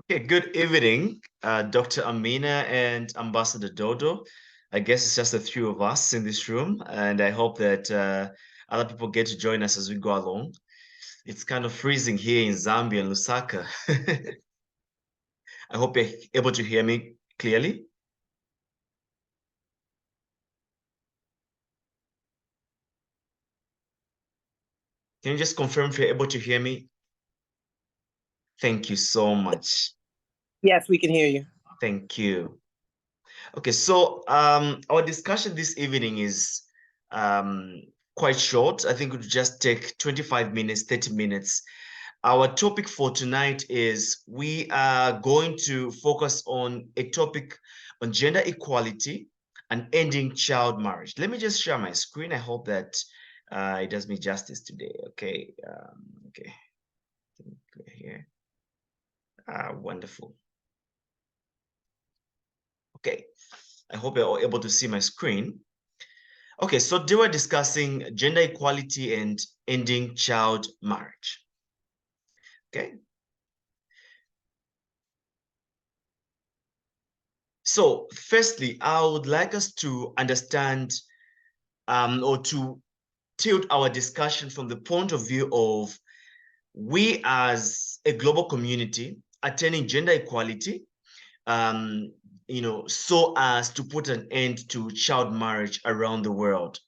Okay, good evening, Dr. Amina and Ambassador Dodo. I guess it's just the three of us in this room, and I hope that other people get to join us as we go along. It's kind of freezing here in Zambia and Lusaka. I hope you're able to hear me clearly. Can you just confirm if you're able to hear me? Thank you so much. Yes, we can hear you. Thank you. Okay, so our discussion this evening is quite short. I think it would just take 25 minutes, 30 minutes. Our topic for tonight is we are going to focus on a topic on gender equality and ending child marriage. Let me just share my screen. I hope that it does me justice today. Okay, okay, here. Wonderful. Okay, I hope you're able to see my screen. Okay, so they were discussing gender equality and ending child marriage. Okay. So firstly, I would like us to understand or to tilt our discussion from the point of view of we as a global community attaining gender equality, so as to put an end to child marriage around the world.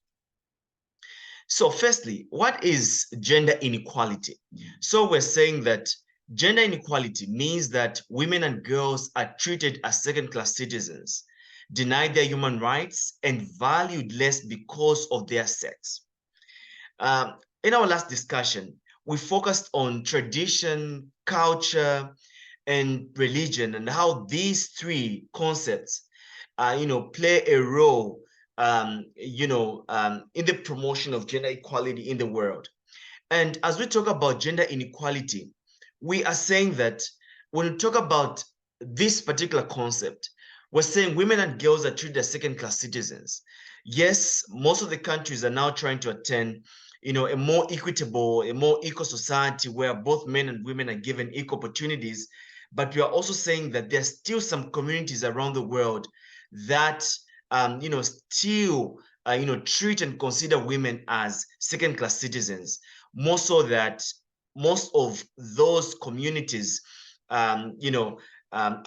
So firstly, what is gender inequality? So we're saying that gender inequality means that women and girls are treated as second-class citizens, denied their human rights, and valued less because of their sex. In our last discussion, we focused on tradition, culture, and religion, and how these three concepts, play a role, in the promotion of gender equality in the world. And as we talk about gender inequality, we are saying that when we talk about this particular concept, we're saying women and girls are treated as second-class citizens. Yes, most of the countries are now trying to attain, a more equitable, a more equal society where both men and women are given equal opportunities. But we are also saying that there are still some communities around the world that, still, treat and consider women as second-class citizens. More so that most of those communities, are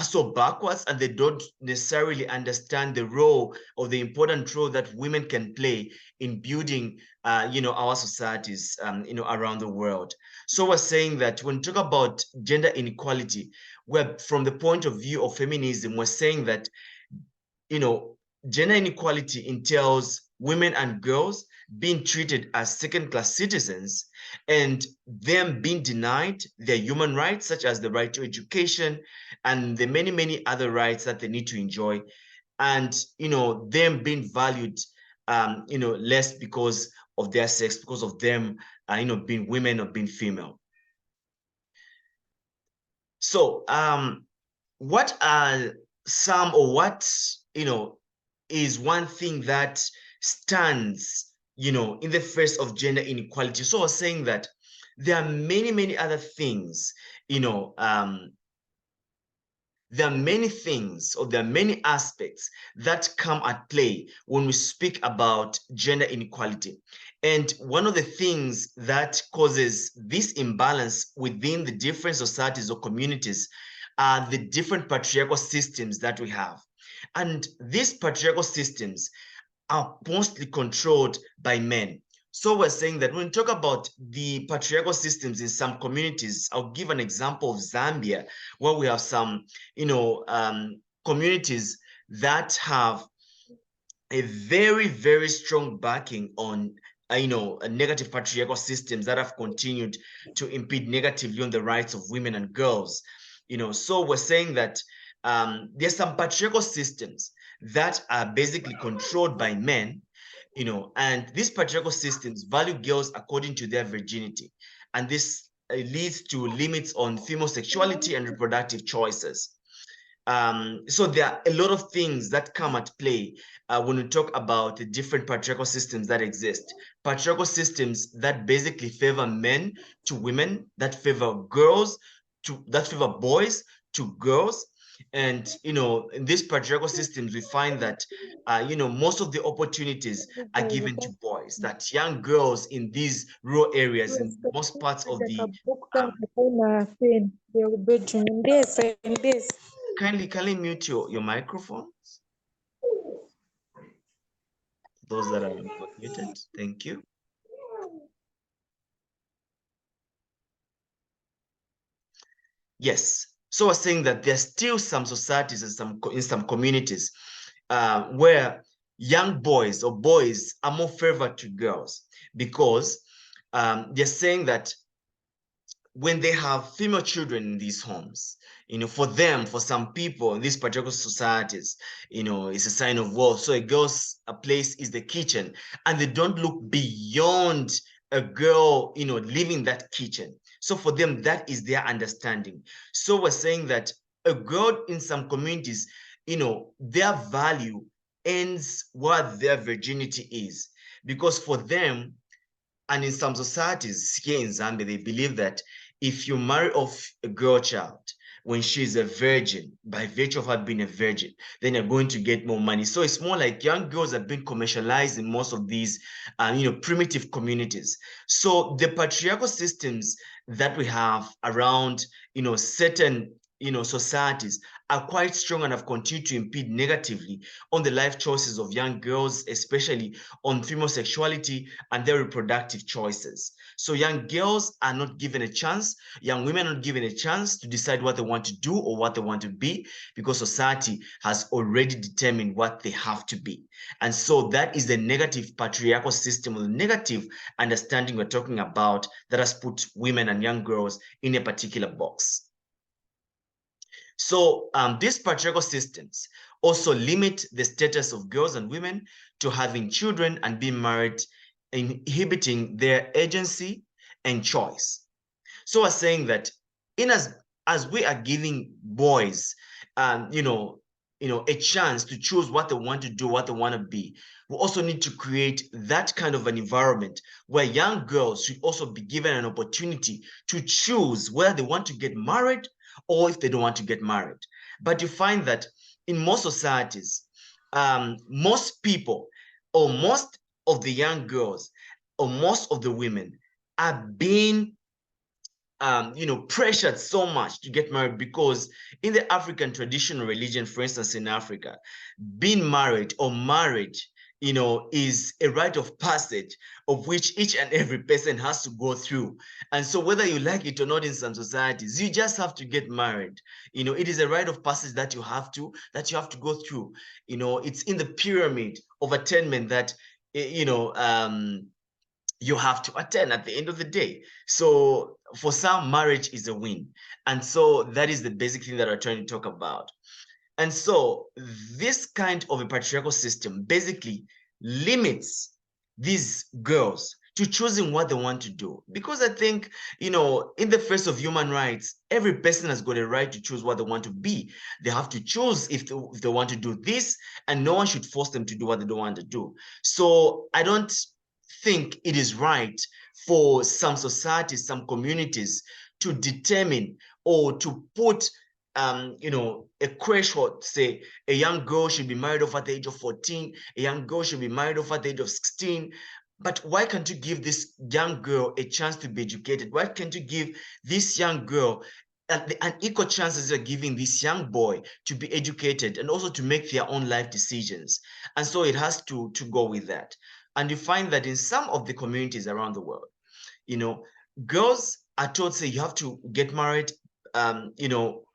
so backwards, and they don't necessarily understand the role or the important role that women can play in building, our societies, around the world. So we're saying that when we talk about gender inequality, we're from the point of view of feminism, we're saying that, gender inequality entails women and girls being treated as second-class citizens and them being denied their human rights, such as the right to education and the many, many other rights that they need to enjoy. And, them being valued, less because of their sex, because of them, being women or being female. So, what are some, or what, is one thing that stands, in the face of gender inequality? So I was saying that there are many, many other things, there are many things, or there are many aspects that come at play when we speak about gender inequality. And one of the things that causes this imbalance within the different societies or communities are the different patriarchal systems that we have. And these patriarchal systems are mostly controlled by men. So we're saying that when we talk about the patriarchal systems in some communities, I'll give an example of Zambia, where we have some, communities that have a very, very strong backing on, negative patriarchal systems that have continued to impede negatively on the rights of women and girls. So we're saying that there's some patriarchal systems that are basically controlled by men, and these patriarchal systems value girls according to their virginity. And this leads to limits on female sexuality and reproductive choices. So there are a lot of things that come at play when we talk about the different patriarchal systems that exist. Patriarchal systems that basically favor men to women, that favor girls, that favor boys to girls. And, in these patriarchal systems, we find that, most of the opportunities are given to boys, that young girls in these rural areas, in most parts of the, kindly mute your microphones, those that are not muted. Thank you. Yes. So we're saying that there's still some societies and in some communities where young boys or boys are more favored to girls, because they're saying that when they have female children in these homes, for them, for some people in these particular societies, it's a sign of wealth. So a girl's place is the kitchen, and they don't look beyond a girl, leaving that kitchen. So for them, that is their understanding. So we're saying that a girl in some communities, their value ends where their virginity is, because for them, and in some societies here in Zambia, they believe that if you marry off a girl child when she's a virgin, by virtue of her being a virgin, then you're going to get more money. So it's more like young girls have been commercialized in most of these, primitive communities. So the patriarchal systems that we have around, certain, societies are quite strong and have continued to impede negatively on the life choices of young girls, especially on female sexuality and their reproductive choices. So young girls are not given a chance, young women are not given a chance to decide what they want to do or what they want to be, because society has already determined what they have to be. And so that is the negative patriarchal system, or the negative understanding we're talking about, that has put women and young girls in a particular box. So these patriarchal systems also limit the status of girls and women to having children and being married, inhibiting their agency and choice. So we're saying that as we are giving boys, a chance to choose what they want to do, what they want to be, we also need to create that kind of an environment where young girls should also be given an opportunity to choose whether they want to get married or if they don't want to get married. But you find that in most societies, most people, or most of the young girls, or most of the women are being pressured so much to get married, because in the African traditional religion, for instance, in Africa, being married or marriage, is a rite of passage of which each and every person has to go through. And so whether you like it or not, in some societies, you just have to get married. It is a rite of passage that you have to go through. It's in the pyramid of attainment that, you have to attend at the end of the day. So for some, marriage is a win. And so that is the basic thing that we're trying to talk about. And so this kind of a patriarchal system basically limits these girls to choosing what they want to do. Because I think, in the face of human rights, every person has got a right to choose what they want to be. They have to choose if they want to do this, and no one should force them to do what they don't want to do. So I don't think it is right for some societies, some communities, to determine or to put a threshold, say a young girl should be married off at the age of 14, a young girl should be married off at the age of 16. But why can't you give this young girl a chance to be educated? Why can't you give this young girl an equal chance as you're giving this young boy to be educated and also to make their own life decisions? And so it has to go with that. And you find that in some of the communities around the world, girls are told, say, you have to get married,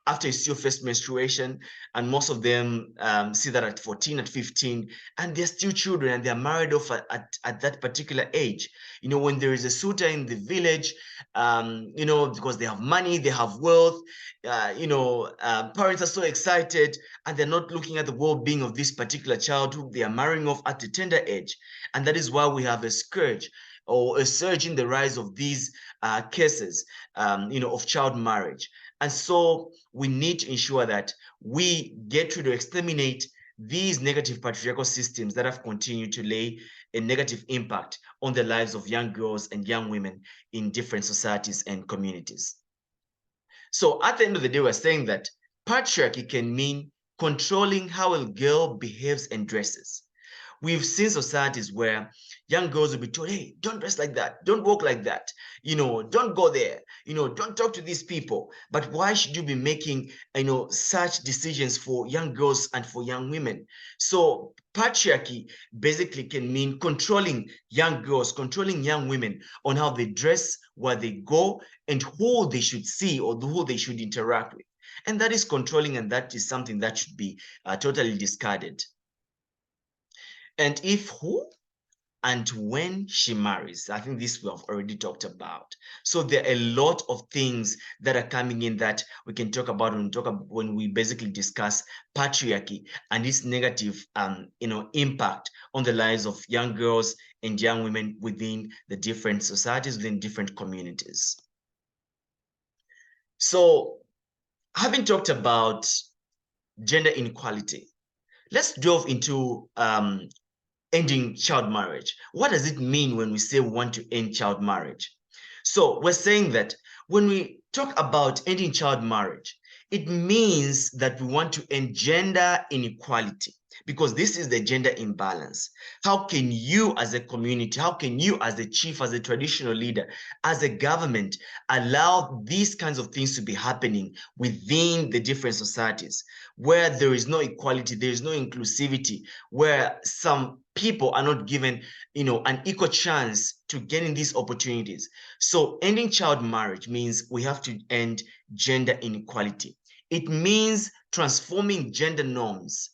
after you see your first menstruation, and most of them see that at 14, at 15, and they're still children, and they're married off at that particular age. When there is a suitor in the village, because they have money, they have wealth, parents are so excited, and they're not looking at the well-being of this particular child who they are marrying off at a tender age. And that is why we have a scourge or a surge in the rise of these cases, of child marriage. And so we need to ensure that we get to exterminate these negative patriarchal systems that have continued to lay a negative impact on the lives of young girls and young women in different societies and communities. So at the end of the day, we're saying that Patriarchy can mean controlling how a girl behaves and dresses. We've seen societies where young girls will be told, hey, don't dress like that, don't walk like that, don't go there, don't talk to these people. But why should you be making, such decisions for young girls and for young women? So patriarchy basically can mean controlling young girls, controlling young women on how they dress, where they go, and who they should see or who they should interact with. And that is controlling, and that is something that should be totally discarded. And if who and when she marries, I think this we have already talked about. So there are a lot of things that are coming in that we can talk about when we basically discuss patriarchy and its negative impact on the lives of young girls and young women within the different societies, within different communities. So having talked about gender inequality, let's delve into ending child marriage. What does it mean when we say we want to end child marriage? So we're saying that when we talk about ending child marriage, it means that we want to end gender inequality, because this is the gender imbalance. How can you as a community, how can you as a chief, as a traditional leader, as a government, allow these kinds of things to be happening within the different societies where there is no equality, there is no inclusivity, where some people are not given, an equal chance to getting these opportunities? So ending child marriage means we have to end gender inequality. It means transforming gender norms.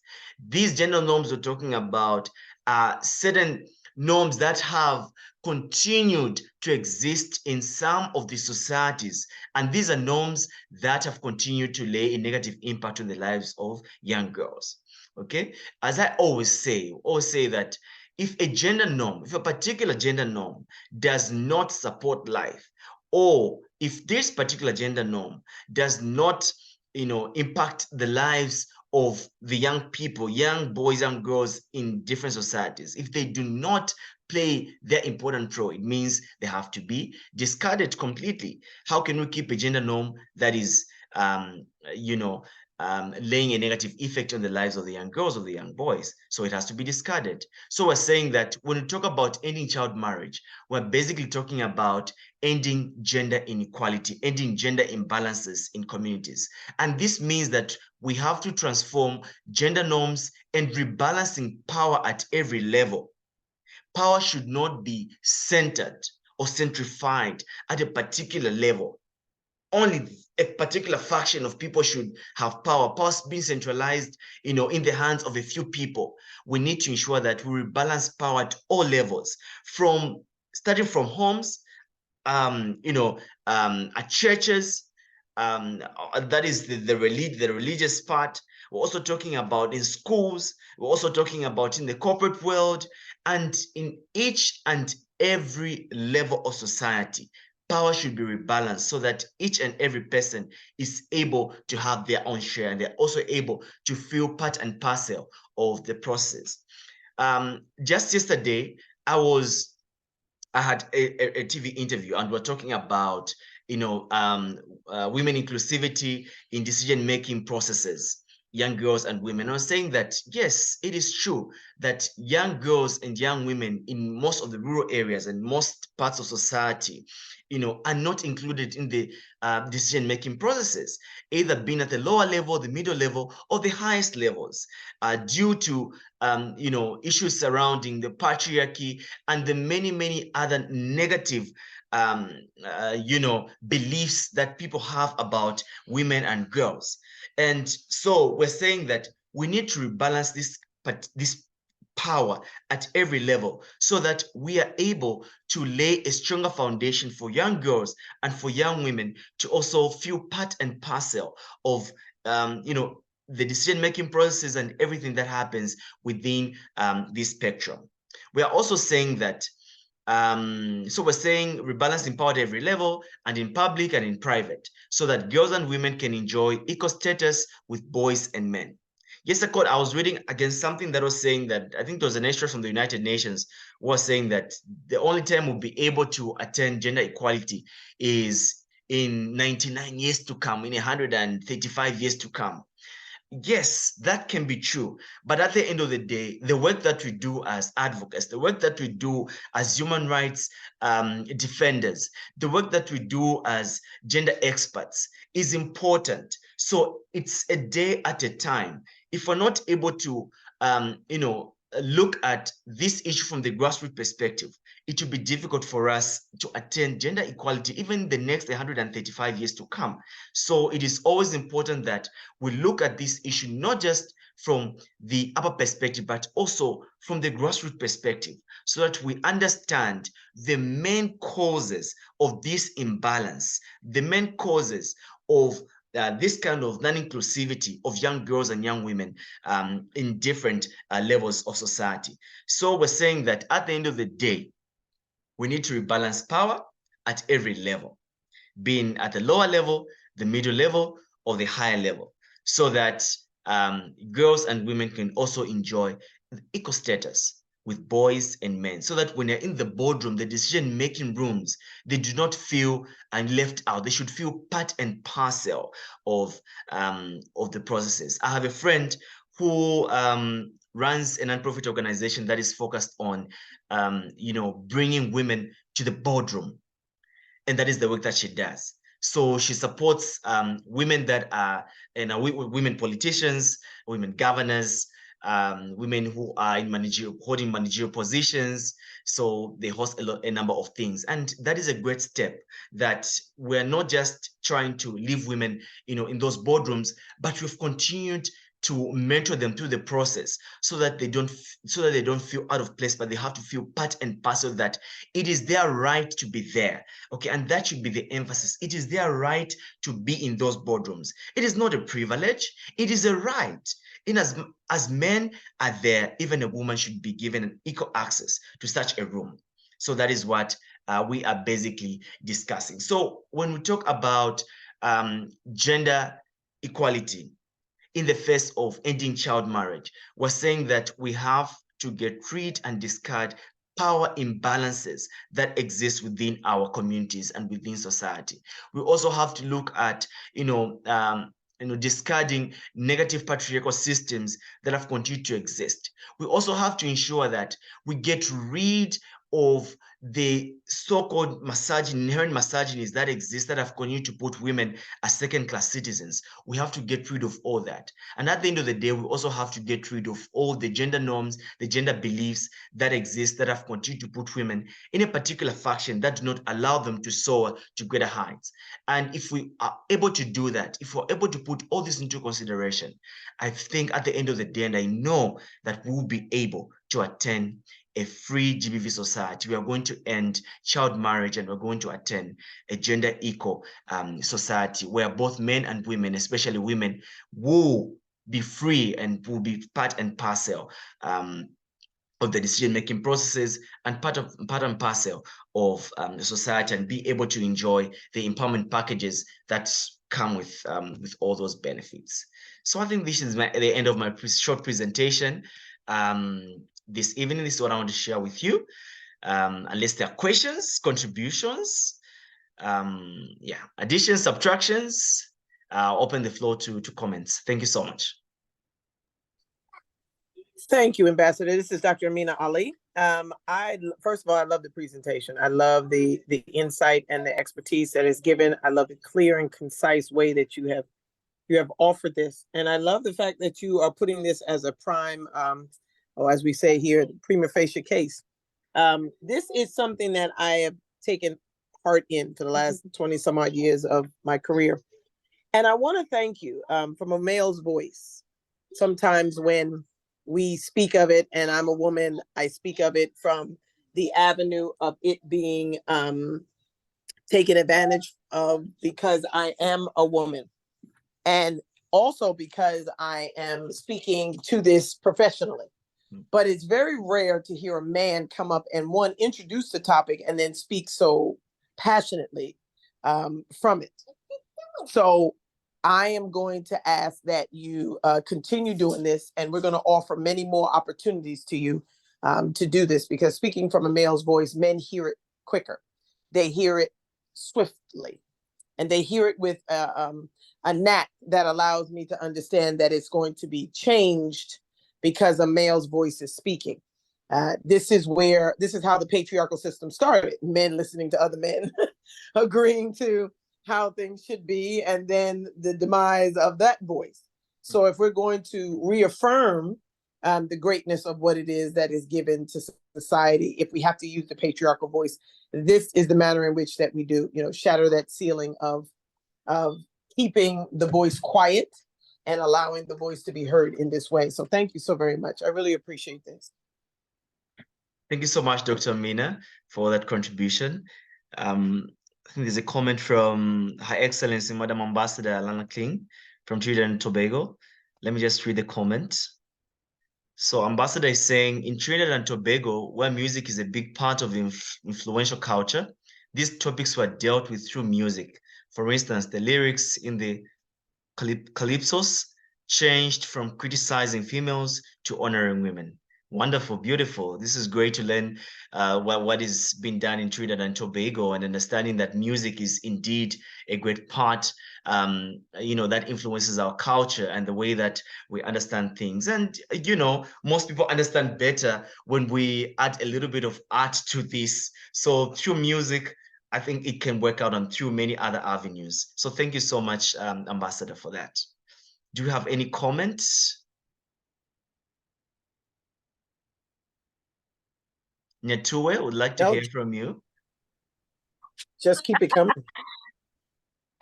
These gender norms we're talking about are certain norms that have continued to exist in some of the societies. And these are norms that have continued to lay a negative impact on the lives of young girls. Okay? As I always say that if a particular gender norm does not support life, or if this particular gender norm does not, impact the lives of the young people, young boys and girls in different societies, if they do not play their important role, it means they have to be discarded completely. How can we keep a gender norm that is, laying a negative effect on the lives of the young girls or the young boys? So it has to be discarded. So we're saying that when we talk about ending child marriage, we're basically talking about ending gender inequality, ending gender imbalances in communities. And this means that we have to transform gender norms and rebalancing power at every level. Power should not be centered or centrified at a particular level. Only a particular faction of people should have power. Power being centralized, in the hands of a few people. We need to ensure that we rebalance power at all levels, starting from homes, at churches, that is the religious part. We're also talking about in schools. We're also talking about in the corporate world, and in each and every level of society. Power should be rebalanced so that each and every person is able to have their own share, and they're also able to feel part and parcel of the process. Just yesterday, I had a TV interview, and we're talking about, women inclusivity in decision-making processes, young girls and women. I was saying that, yes, it is true that young girls and young women in most of the rural areas and most parts of society, are not included in the decision-making processes, either being at the lower level, the middle level, or the highest levels, due to issues surrounding the patriarchy and the many other negative beliefs that people have about women and girls. And so we're saying that we need to rebalance this power at every level so that we are able to lay a stronger foundation for young girls and for young women to also feel part and parcel of the decision-making processes and everything that happens within this spectrum. We are also saying that so we're saying rebalancing power at every level, and in public and in private, so that girls and women can enjoy equal status with boys and men. Yesterday, I was reading against something that was saying that, I think there was an extra from the United Nations, was saying that the only time we'll be able to attain gender equality is in 99 years to come, in 135 years to come. Yes, that can be true. But at the end of the day, the work that we do as advocates, the work that we do as human rights defenders, the work that we do as gender experts is important. So it's a day at a time. If we're not able to, look at this issue from the grassroots perspective, it will be difficult for us to attain gender equality even the next 135 years to come. So it is always important that we look at this issue not just from the upper perspective, but also from the grassroots perspective, so that we understand the main causes of this imbalance, the main causes of this kind of non-inclusivity of young girls and young women in different levels of society. So we're saying that at the end of the day, we need to rebalance power at every level, being at the lower level, the middle level, or the higher level, so that girls and women can also enjoy equal status with boys and men, so that when they're in the boardroom, the decision-making rooms, they do not feel left out. They should feel part and parcel of the processes. I have a friend who runs a nonprofit organization that is focused on, bringing women to the boardroom, and that is the work that she does. So she supports women that are, women politicians, women governors, women who are in holding managerial positions. So they host a number of things, and that is a great step. That we're not just trying to leave women, in those boardrooms, but we've continued to mentor them through the process, so that they don't feel out of place, but they have to feel part and parcel, that it is their right to be there. Okay, and that should be the emphasis. It is their right to be in those boardrooms. It is not a privilege, it is a right. In as men are there, even a woman should be given an equal access to such a room. So that is what we are basically discussing. So when we talk about gender equality in the face of ending child marriage, we're saying that we have to get rid and discard power imbalances that exist within our communities and within society. We also have to look at, discarding negative patriarchal systems that have continued to exist. We also have to ensure that we get rid of the so-called inherent misogynies that exist, that have continued to put women as second-class citizens. We have to get rid of all that. And at the end of the day, we also have to get rid of all the gender norms, the gender beliefs that exist, that have continued to put women in a particular faction that do not allow them to soar to greater heights. And if we are able to do that, if we're able to put all this into consideration, I think at the end of the day, and I know that we'll be able to attain a free GBV society. We are going to end child marriage, and we're going to attain a gender equal society where both men and women, especially women, will be free and will be part and parcel of the decision-making processes, and part and parcel of the society, and be able to enjoy the empowerment packages that come with all those benefits. So I think this is the end of my short presentation. This evening, this is what I want to share with you. Unless there are questions, contributions, additions, subtractions, I'll open the floor to comments. Thank you so much. Thank you, Ambassador. This is Dr. Amina Ali. First of all, I love the presentation. I love the insight and the expertise that is given. I love the clear and concise way that you have offered this. And I love the fact that you are putting this as a prime, or as we say here, the prima facie case. This is something that I have taken part in for the last 20 some odd years of my career. And I want to thank you from a male's voice. Sometimes when we speak of it, and I'm a woman, I speak of it from the avenue of it being taken advantage of because I am a woman. And also because I am speaking to this professionally. But it's very rare to hear a man come up and introduce the topic and then speak so passionately from it. So I am going to ask that you continue doing this, and we're going to offer many more opportunities to you to do this, because speaking from a male's voice, men hear it quicker. They hear it swiftly. and they hear it with a knack that allows me to understand that it's going to be changed because a male's voice is speaking. This is how the patriarchal system started. Men listening to other men, agreeing to how things should be, and then the demise of that voice. So if we're going to reaffirm the greatness of what it is that is given to society, if we have to use the patriarchal voice, this is the manner in which that we do, shatter that ceiling of keeping the voice quiet and allowing the voice to be heard in this way. So thank you so very much. I really appreciate this. Thank you so much, Dr. Mina, for that contribution. I think there's a comment from Her Excellency, Madam Ambassador Alana Kling from Trinidad and Tobago. Let me just read the comment. So Ambassador is saying, in Trinidad and Tobago, where music is a big part of influential culture, these topics were dealt with through music. For instance, the lyrics in the calypsos changed from criticizing females to honoring women. Wonderful, beautiful. This is great to learn what is being done in Trinidad and Tobago, and understanding that music is indeed a great part, that influences our culture and the way that we understand things. And, most people understand better when we add a little bit of art to this. So through music, I think it can work out on through many other avenues. So thank you so much, Ambassador, for that. Do you have any comments? Nyatue, would like to hear from you. Just keep it coming.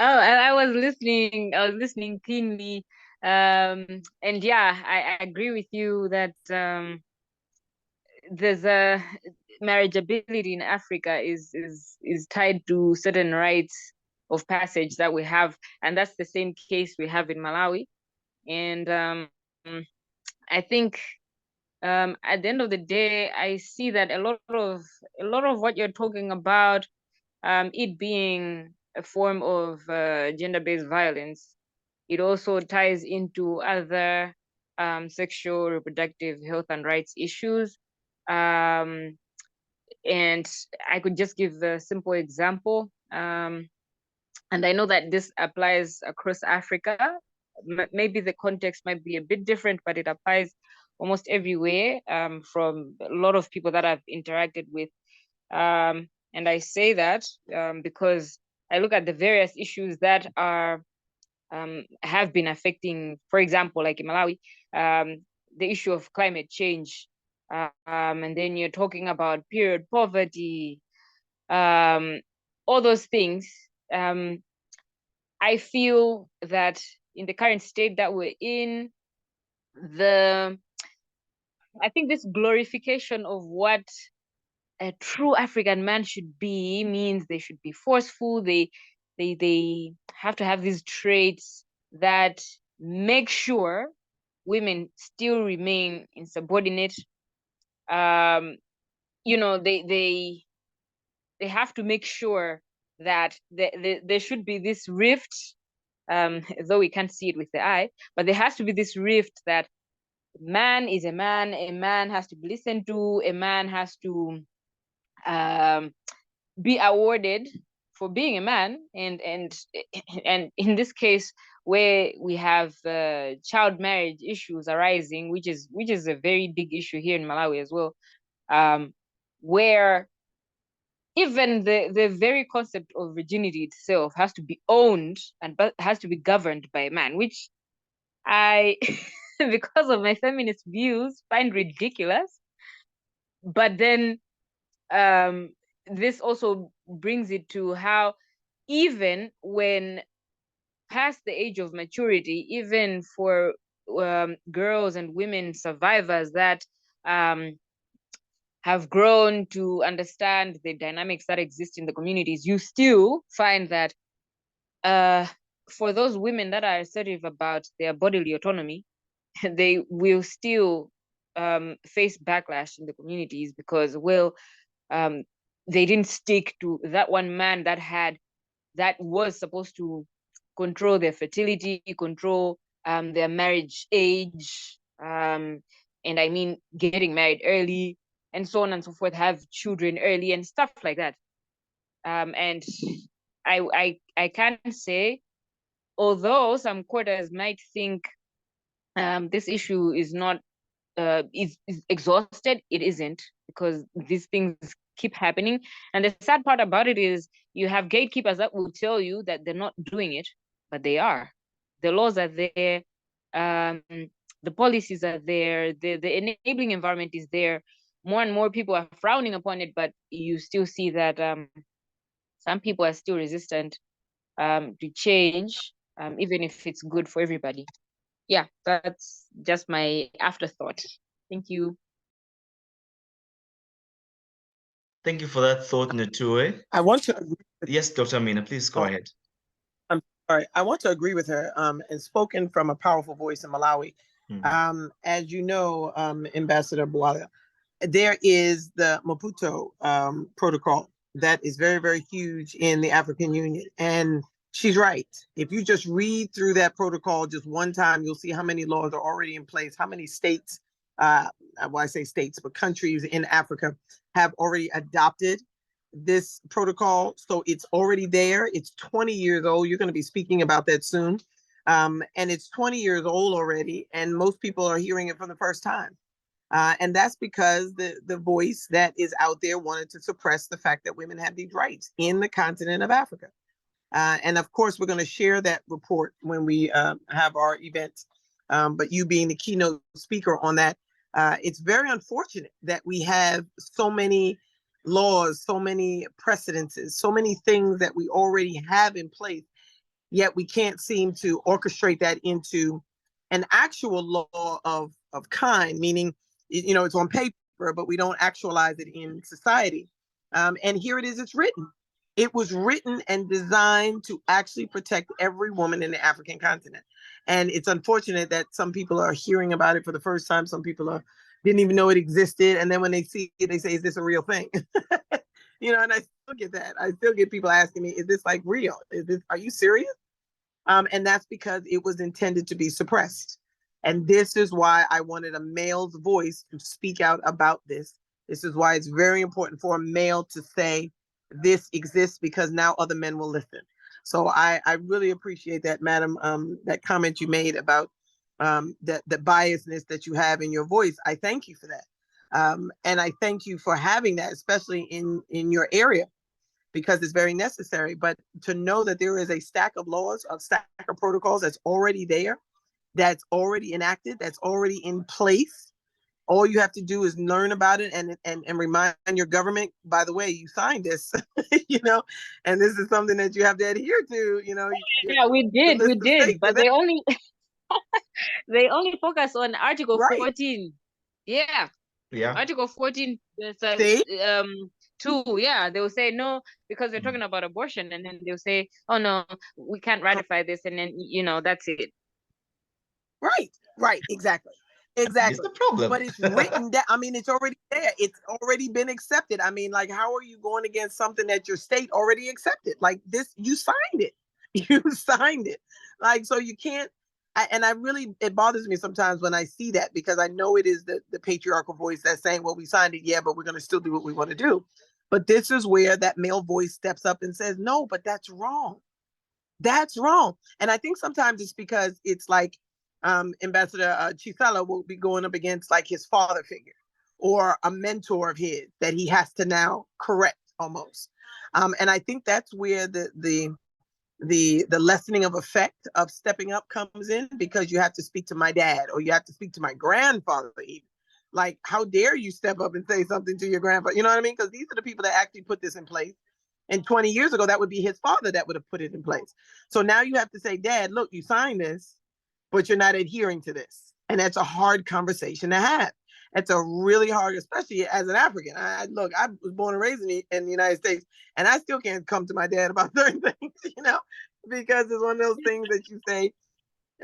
Oh, I was listening keenly. And yeah, I agree with you that there's a marriageability in Africa is tied to certain rites of passage that we have, and that's the same case we have in Malawi. And I think at the end of the day, I see that a lot of what you're talking about, it being a form of gender-based violence, it also ties into other sexual reproductive health and rights issues. And I could just give a simple example. And I know that this applies across Africa. Maybe the context might be a bit different, but it applies almost everywhere, from a lot of people that I've interacted with. And I say that because I look at the various issues that are have been affecting, for example, like in Malawi, the issue of climate change. And then you're talking about period poverty, all those things. I feel that in the current state that we're in, I think this glorification of what a true African man should be means they should be forceful. They have to have these traits that make sure women still remain insubordinate. They have to make sure that there should be this rift, though we can't see it with the eye, but there has to be this rift that man is a man has to be listened to, a man has to be awarded for being a man, and in this case where we have child marriage issues arising, which is a very big issue here in Malawi as well, where even the very concept of virginity itself has to be owned and has to be governed by a man, which I because of my feminist views find ridiculous. But then this also brings it to how even when past the age of maturity, even for girls and women survivors that have grown to understand the dynamics that exist in the communities, you still find that for those women that are assertive about their bodily autonomy, they will still face backlash in the communities because, they didn't stick to that one man that was supposed to control their fertility, control their marriage age, and I mean getting married early, and so on and so forth, have children early and stuff like that. And I can say, although some quarters might think this issue is not is exhausted, it isn't, because these things keep happening. And the sad part about it is you have gatekeepers that will tell you that they're not doing it, but they are. The laws are there, the policies are there, the enabling environment is there. More and more people are frowning upon it, but you still see that some people are still resistant to change, even if it's good for everybody. Yeah, that's just my afterthought. Thank you. Thank you for that thought, Netue. I want to Yes, Dr. Mina, please go ahead. I'm sorry. I want to agree with her. And spoken from a powerful voice in Malawi. As you know, Ambassador Bwala, there is the Maputo protocol that is very, very huge in the African Union. And she's right. If you just read through that protocol just one time, you'll see how many laws are already in place, how many states, well, I say states, but countries in Africa have already adopted this protocol. So it's already there. It's 20 years old. You're going to be speaking about that soon. And it's 20 years old already. And most people are hearing it for the first time. And that's because the voice that is out there wanted to suppress the fact that women have these rights in the continent of Africa. And of course, we're going to share that report when we have our event. But you being the keynote speaker on that, it's very unfortunate that we have so many laws, so many precedences, so many things that we already have in place, yet we can't seem to orchestrate that into an actual law of kind, meaning, you know, it's on paper, but we don't actualize it in society. And here it is, it's written. It was written and designed to actually protect every woman in the African continent. And it's unfortunate that some people are hearing about it for the first time. Some people didn't even know it existed. And then when they see it, they say, is this a real thing? You know, and I still get that. I still get people asking me, is this like real? Are you serious? And that's because it was intended to be suppressed. And this is why I wanted a male's voice to speak out about this. This is why it's very important for a male to say this exists, because now other men will listen. So I really appreciate that, madam, that comment you made about the biasness that you have in your voice. I thank you for that. And I thank you for having that, especially in your area, because it's very necessary. But to know that there is a stack of laws, a stack of protocols that's already there, that's already enacted, that's already in place. All you have to do is learn about it and remind your government, by the way, you signed this, you know, and this is something that you have to adhere to, you know. Yeah, we did, but they only they only focus on Article 14. Yeah. Yeah. Article 14, two, yeah, they will say no, because we're talking about abortion, and then they'll say, oh no, we can't ratify this, and then, you know, that's it. Right, exactly. It's the problem. But it's written down. I mean, it's already there. It's already been accepted. I mean, like, how are you going against something that your state already accepted? Like this, you signed it. You signed it. Like, so you can't. It bothers me sometimes when I see that, because I know it is the patriarchal voice that's saying, well, we signed it, yeah, but we're going to still do what we want to do. But this is where that male voice steps up and says, no, but that's wrong. That's wrong. And I think sometimes it's because it's like, Ambassador Chisala will be going up against like his father figure or a mentor of his that he has to now correct almost. And I think that's where the lessening of effect of stepping up comes in, because you have to speak to my dad, or you have to speak to my grandfather even. Like, how dare you step up and say something to your grandfather? You know what I mean? Because these are the people that actually put this in place. And 20 years ago, that would be his father that would have put it in place. So now you have to say, Dad, look, you signed this, but you're not adhering to this. And that's a hard conversation to have. It's a really hard, especially as an African. I was born and raised in the United States, and I still can't come to my dad about certain things, you know, because it's one of those things that you say,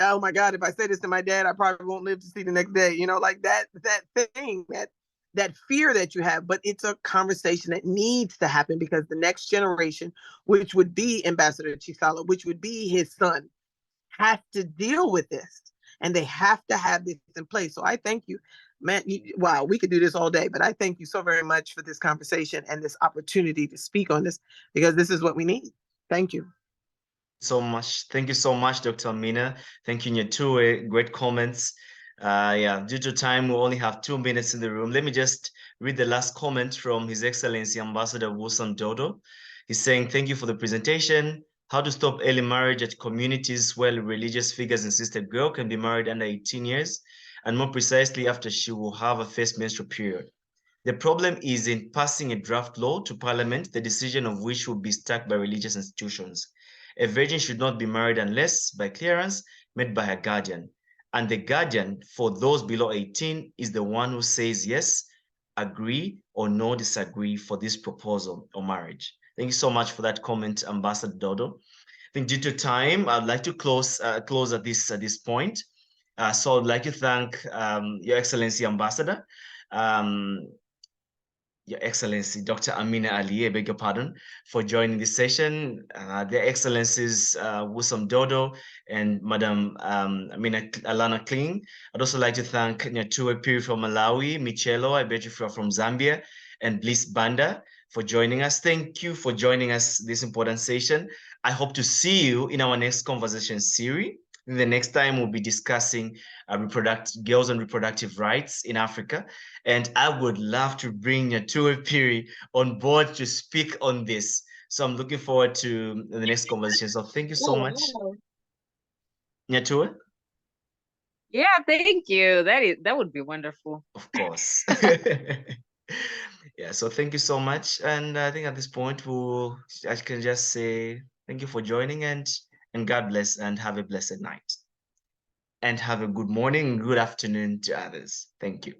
oh my God, if I say this to my dad, I probably won't live to see the next day. You know, like that thing, that fear that you have. But it's a conversation that needs to happen, because the next generation, which would be Ambassador Chisala, which would be his son, have to deal with this, and they have to have this in place. So I thank you, man. Wow, we could do this all day, but I thank you so very much for this conversation and this opportunity to speak on this, because this is what we need. Thank you. So much. Thank you so much, Dr. Amina. Thank you, Nyatue. Great comments. Yeah, due to time, we only have 2 minutes in the room. Let me just read the last comment from His Excellency Ambassador Wusam Dodo. He's saying, thank you for the presentation. How to stop early marriage at communities where religious figures insist a girl can be married under 18 years, and more precisely after she will have a first menstrual period. The problem is in passing a draft law to Parliament, the decision of which will be stuck by religious institutions. A virgin should not be married unless by clearance made by her guardian. And the guardian for those below 18 is the one who says yes, agree, or no disagree for this proposal or marriage. Thank you so much for that comment, Ambassador Dodo. I think due to time, I'd like to close at this point. So I'd like to thank Your Excellency Ambassador, Your Excellency, Dr. Amina Ali, I beg your pardon, for joining this session. Their Excellencies Wusam Dodo and Madam Amina Alana Kling. I'd also like to thank Nyatue Piri from Malawi, Michelo, I bet you from Zambia, and Bliss Banda for joining us. Thank you for joining us this important session. I hope to see you in our next conversation series. The next time we'll be discussing girls and reproductive rights in Africa. And I would love to bring Nyatue Piri on board to speak on this. So I'm looking forward to the next conversation. So thank you so much. Nyatue? Yeah, thank you. That would be wonderful. Of course. Yeah, so thank you so much. And I think at this point, I can just say thank you for joining and God bless and have a blessed night. And have a good morning, good afternoon to others. Thank you.